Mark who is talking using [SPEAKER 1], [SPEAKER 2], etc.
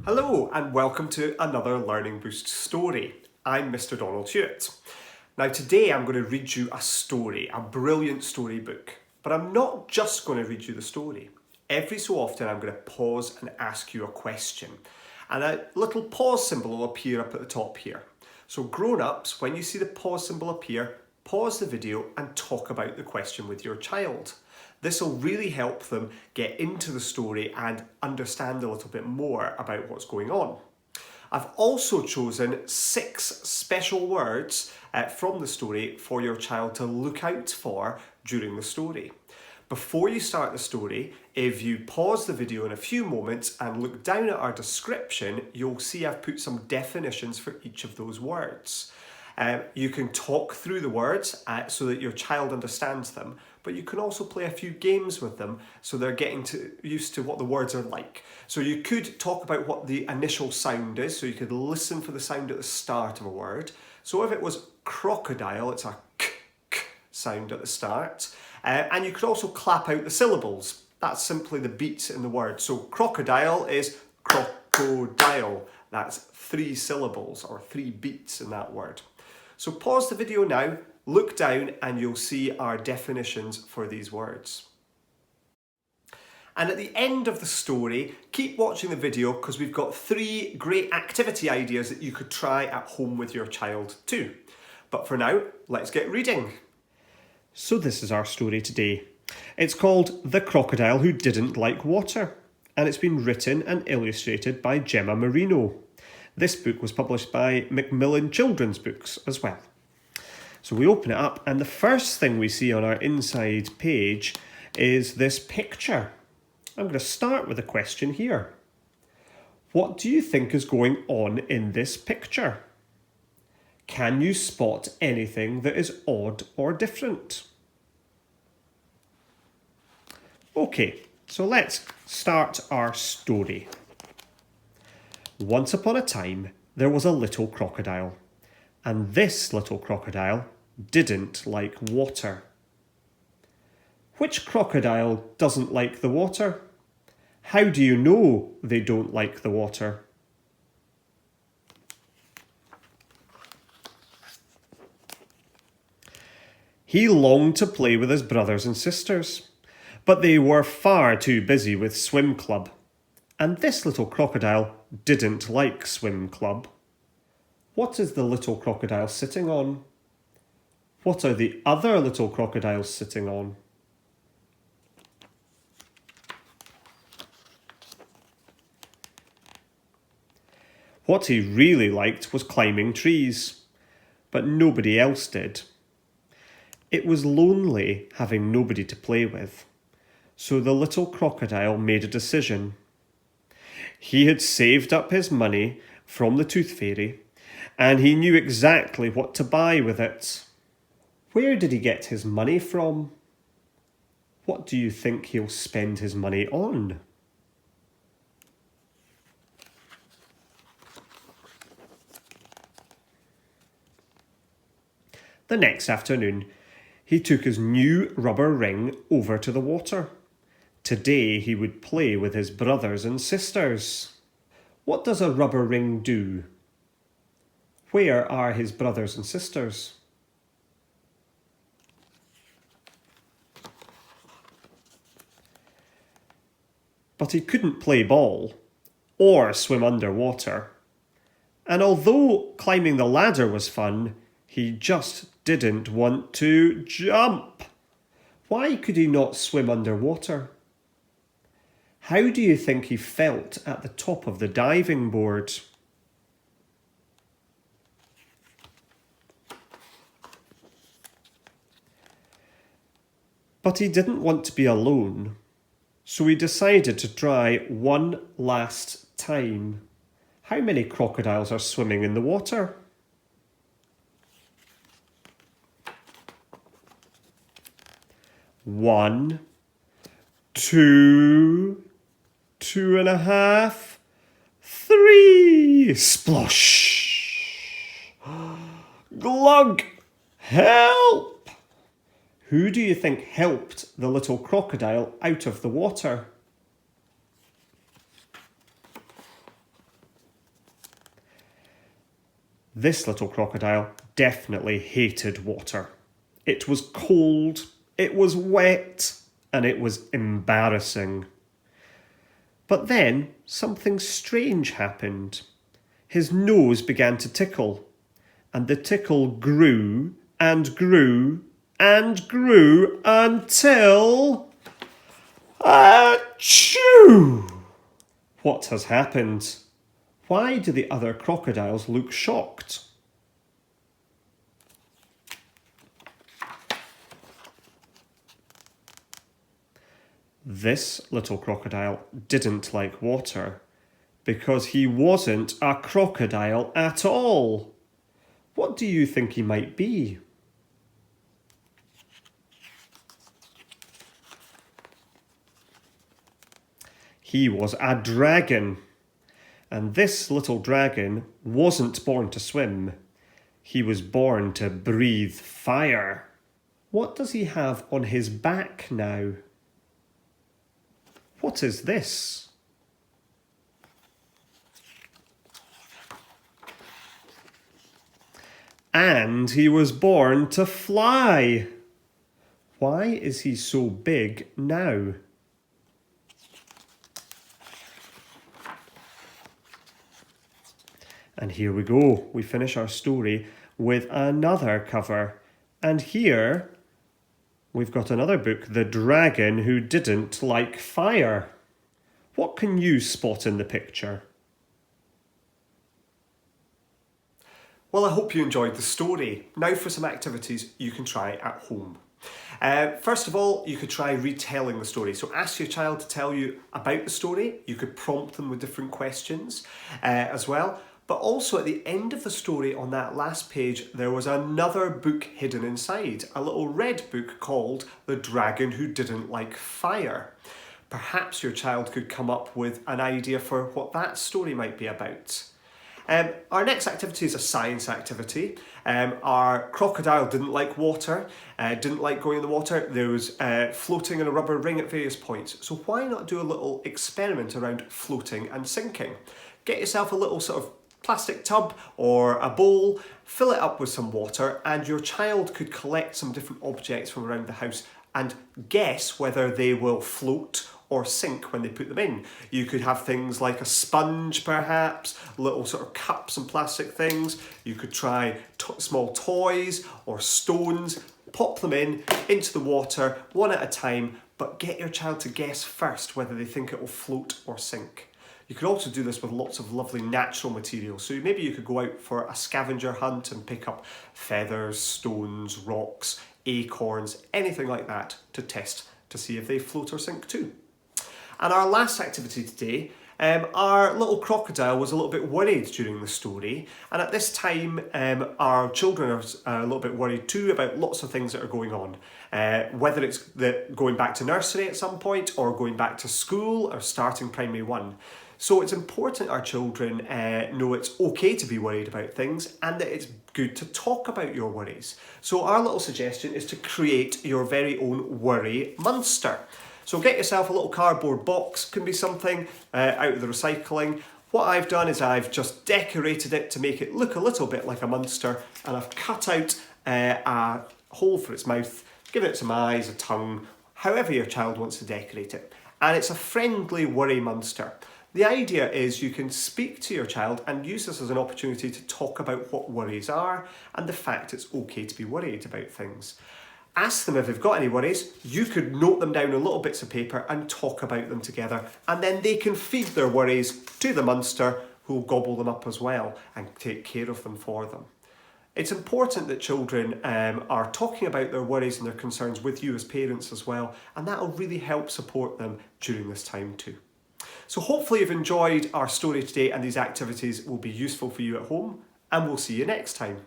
[SPEAKER 1] Hello and welcome to another Learning Boost story. I'm Mr. Donald Hewitt. Now today I'm going to read you a story, a brilliant storybook. But I'm not just going to read you the story. Every so often I'm going to pause and ask you a question. And a little pause symbol will appear up at the top here. So grown-ups, when you see the pause symbol appear, pause the video and talk about the question with your child. This will really help them get into the story and understand a little bit more about what's going on. I've also chosen 6 special words from the story for your child to look out for during the story. Before you start the story, if you pause the video in a few moments and look down at our description, you'll see I've put some definitions for each of those words. You can talk through the words so that your child understands them, but you can also play a few games with them so they're getting used to what the words are like. So you could talk about what the initial sound is, so you could listen for the sound at the start of a word. So if it was crocodile, it's a k, k sound at the start. And you could also clap out the syllables. That's simply the beats in the word. So crocodile is crocodile. That's 3 syllables or 3 beats in that word. So pause the video now, look down and you'll see our definitions for these words. And at the end of the story, keep watching the video because we've got 3 great activity ideas that you could try at home with your child too. But for now, let's get reading. So this is our story today. It's called The Crocodile Who Didn't Like Water, and it's been written and illustrated by Gemma Merino. This book was published by Macmillan Children's Books as well. So we open it up and the first thing we see on our inside page is this picture. I'm going to start with a question here. What do you think is going on in this picture? Can you spot anything that is odd or different? Okay, so let's start our story. Once upon a time, there was a little crocodile, and this little crocodile didn't like water. Which crocodile doesn't like the water? How do you know they don't like the water? He longed to play with his brothers and sisters, but they were far too busy with swim club. And this little crocodile didn't like swim club. What is the little crocodile sitting on? What are the other little crocodiles sitting on? What he really liked was climbing trees, but nobody else did. It was lonely having nobody to play with, so the little crocodile made a decision. He had saved up his money from the tooth fairy, and he knew exactly what to buy with it. Where did he get his money from? What do you think he'll spend his money on? The next afternoon, he took his new rubber ring over to the water. Today he would play with his brothers and sisters. What does a rubber ring do? Where are his brothers and sisters? But he couldn't play ball or swim underwater. And although climbing the ladder was fun, he just didn't want to jump. Why could he not swim underwater? How do you think he felt at the top of the diving board? But he didn't want to be alone, so he decided to try one last time. How many crocodiles are swimming in the water? One, 2, 2.5, 3. Splosh! Glug! Help! Who do you think helped the little crocodile out of the water? This little crocodile definitely hated water. It was cold, it was wet, and it was embarrassing. But then something strange happened. His nose began to tickle, and the tickle grew and grew and grew until... Achoo! What has happened? Why do the other crocodiles look shocked? This little crocodile didn't like water because he wasn't a crocodile at all. What do you think he might be? He was a dragon. And this little dragon wasn't born to swim. He was born to breathe fire. What does he have on his back now? What is this? And he was born to fly. Why is he so big now? And here we go. We finish our story with another cover. And here we've got another book, The Dragon Who Didn't Like Fire. What can you spot in the picture? Well, I hope you enjoyed the story. Now for some activities you can try at home. First of all, you could try retelling the story. So ask your child to tell you about the story. You could prompt them with different questions as well. But also at the end of the story on that last page, there was another book hidden inside, a little red book called The Dragon Who Didn't Like Fire. Perhaps your child could come up with an idea for what that story might be about. Our next activity is a science activity. Our crocodile didn't like water, didn't like going in the water. There was floating in a rubber ring at various points. So why not do a little experiment around floating and sinking? Get yourself a little sort of plastic tub or a bowl, fill it up with some water, and your child could collect some different objects from around the house and guess whether they will float or sink when they put them in. You could have things like a sponge perhaps, little sort of cups and plastic things. You could try small toys or stones, pop them into the water one at a time, but get your child to guess first whether they think it will float or sink. You could also do this with lots of lovely natural materials. So maybe you could go out for a scavenger hunt and pick up feathers, stones, rocks, acorns, anything like that to test to see if they float or sink too. And our last activity today, our little crocodile was a little bit worried during the story, and at this time our children are a little bit worried too about lots of things that are going on, whether it's going back to nursery at some point or going back to school or starting primary one. So it's important our children know it's okay to be worried about things and that it's good to talk about your worries. So our little suggestion is to create your very own worry monster. So get yourself a little cardboard box, can be something out of the recycling. What I've done is I've just decorated it to make it look a little bit like a monster, and I've cut out a hole for its mouth, given it some eyes, a tongue, however your child wants to decorate it. And it's a friendly worry monster. The idea is you can speak to your child and use this as an opportunity to talk about what worries are and the fact it's okay to be worried about things. Ask them if they've got any worries. You could note them down on little bits of paper and talk about them together, and then they can feed their worries to the monster, who'll gobble them up as well and take care of them for them. It's important that children are talking about their worries and their concerns with you as parents as well, and that'll really help support them during this time too. So hopefully you've enjoyed our story today, and these activities will be useful for you at home, and we'll see you next time.